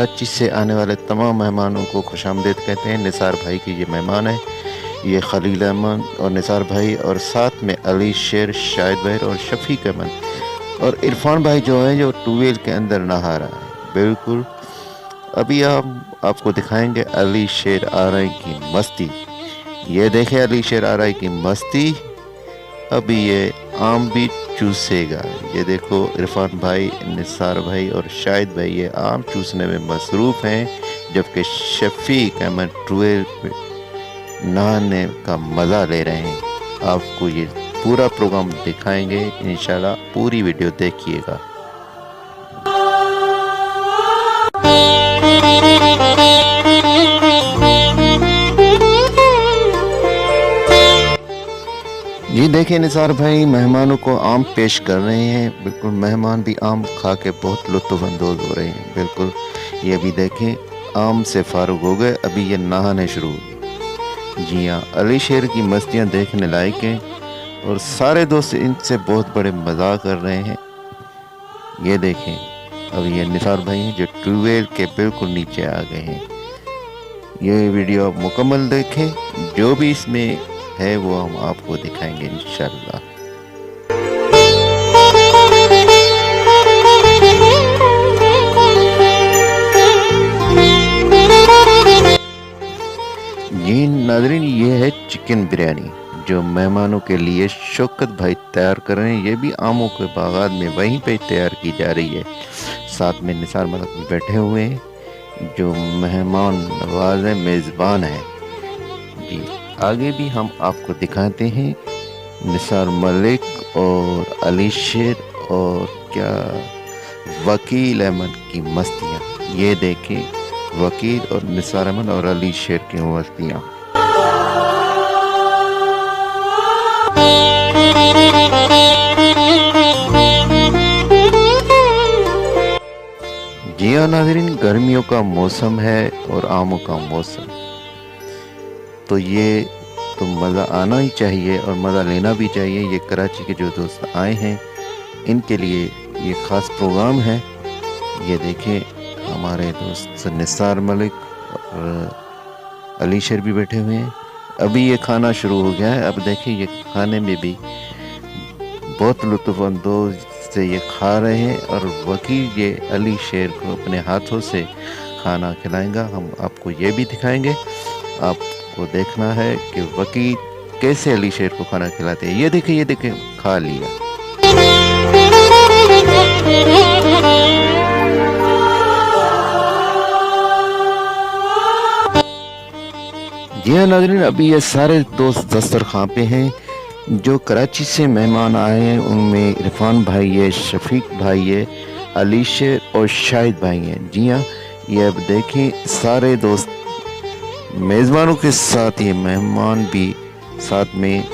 कराची से आने वाले तमाम मेहमानों को खुशामदीद कहते हैं। निसार भाई के ये मेहमान है, ये खलील अहमद और निसार भाई, और साथ में अली शेर, शाहिद भाई और शफीक अहमद और इरफान भाई जो है, जो ट्यूबवेल के अंदर नहा रहा है। बिल्कुल अभी आपको दिखाएंगे अली शेर आरई की मस्ती। ये देखें अली शेर आरई की मस्ती। अभी ये आम भी चूसेगा। ये देखो इरफान भाई, निसार भाई और शाहिद भाई ये आम चूसने में मसरूफ़ हैं, जबकि शफीक अहमद ट्यूबवेल पे नहाने का मज़ा ले रहे हैं। आपको ये पूरा प्रोग्राम दिखाएंगे इंशाल्लाह, पूरी वीडियो देखिएगा। ये देखें निसार भाई मेहमानों को आम पेश कर रहे हैं। बिल्कुल मेहमान भी आम खा के बहुत लुत्फ़अंदोज़ हो रहे हैं। बिल्कुल ये भी देखें आम से फारुग हो गए, अभी ये नहाने शुरू हो गए। जी हाँ, अली शेर की मस्तियाँ देखने लायक हैं और सारे दोस्त इनसे बहुत बड़े मज़ाक कर रहे हैं। ये देखें अभी ये निसार भाई हैं जो ट्यूबवेल के बिल्कुल नीचे आ गए हैं। ये वीडियो आप मुकम्मल देखें, जो भी इसमें है वो हम आपको दिखाएंगे इंशाल्लाह। जी नाज़रीन, ये है चिकन बिरयानी जो मेहमानों के लिए शौकत भाई तैयार कर रहे हैं। ये भी आमों के बागात में वहीं पे तैयार की जा रही है। साथ में निसार मलिक भी बैठे हुए हैं जो मेहमान नवाज है, मेज़बान है। जी आगे भी हम आपको दिखाते हैं निसार मलिक और अली शेर और क्या वकील अहमद की मस्तियाँ। ये देखें वकील और निसार अहमद और अली शेर की मस्तियाँ। जी हाँ नाज़रीन, गर्मियों का मौसम है और आमों का मौसम, तो ये तो मज़ा आना ही चाहिए और मज़ा लेना भी चाहिए। ये कराची के जो दोस्त आए हैं इनके लिए ये ख़ास प्रोग्राम है। ये देखें हमारे दोस्त निसार मलिक और अली शेर भी बैठे हुए हैं। अभी ये खाना शुरू हो गया है। अब देखें ये खाने में भी बहुत लुत्फ़अंदोज़ से ये खा रहे हैं और वकील ये अली शेर को अपने हाथों से खाना खिलाएगा। हम आपको ये भी दिखाएंगे। आपको देखना है कि वकील कैसे अली शेर को खाना खिलाते हैं। ये देखें खा लिया। जी हाँ नाज़रीन, अभी ये सारे दोस्त दस्तरखान पे हैं। जो कराची से मेहमान आए हैं उनमें इरफान भाई है, शफीक भाई है, अली शेर और शाहिद भाई हैं। जी हाँ, ये अब देखें सारे दोस्त मेज़बानों के साथ ये मेहमान भी साथ में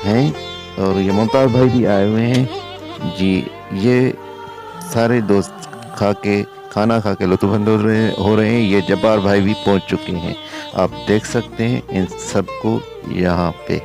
हैं और ये मुमताज़ भाई भी आए हुए हैं। जी ये सारे दोस्त खाना खा के लुत्फ़अंदोज़ हो रहे हैं। ये जब्बार भाई भी पहुंच चुके हैं, आप देख सकते हैं इन सबको यहाँ पे।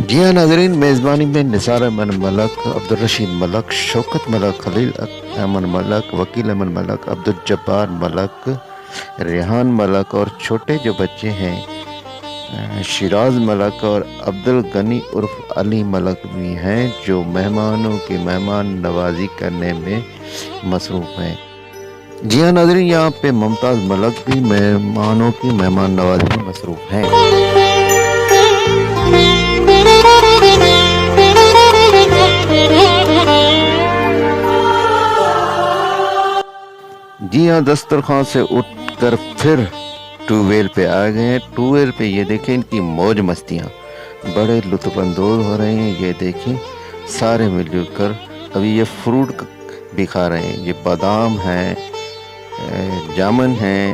जी हाँ नाज़रीन, मेज़बानी में निसार अहमद मलिक, अब्दुल रशीद मलिक, शौकत मलिक, खलील अहमद मलिक, वकील अहमद मलिक, अब्दुल जब्बार मलिक, रेहान मलिक और छोटे जो बच्चे हैं शिराज मलिक और अब्दुल गनी उर्फ अली मलिक भी हैं, जो मेहमानों की मेहमान नवाजी करने में मसरूफ़ हैं। जी हाँ नाज़रीन, यहाँ पे मुमताज़ मलिक भी मेहमानों की मेहमान नवाजी में मसरूफ़ हैं। जी हाँ, दस्तरखान से उठकर फिर ट्यूबवेल पे आ गए हैं। ट्यूबवेल पे ये देखें इनकी मौज मस्तियाँ, बड़े लुत्फ़अंदोज़ हो रहे हैं। ये देखें सारे मिलजुल कर अभी ये फ्रूट भी खा रहे हैं। ये बादाम है, जामुन है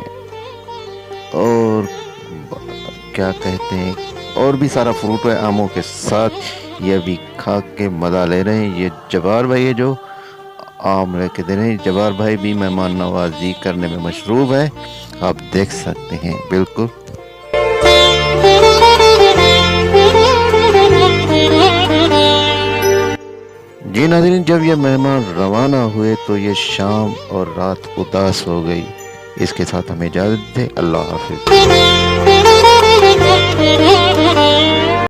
और क्या कहते हैं और भी सारा फ्रूट है आमों के साथ। ये भी खा के मज़ा ले रहे हैं। ये जब्बार भाई है जो आम लेके दे रहे हैं। जब्बार भाई भी मेहमान नवाजी करने में मशरूफ़ है, आप देख सकते हैं। बिल्कुल جی ناظرین، جب یہ مہمان روانہ ہوئے تو یہ شام اور رات اداس ہو گئی۔ اس کے ساتھ ہمیں اجازت دے، اللہ حافظ۔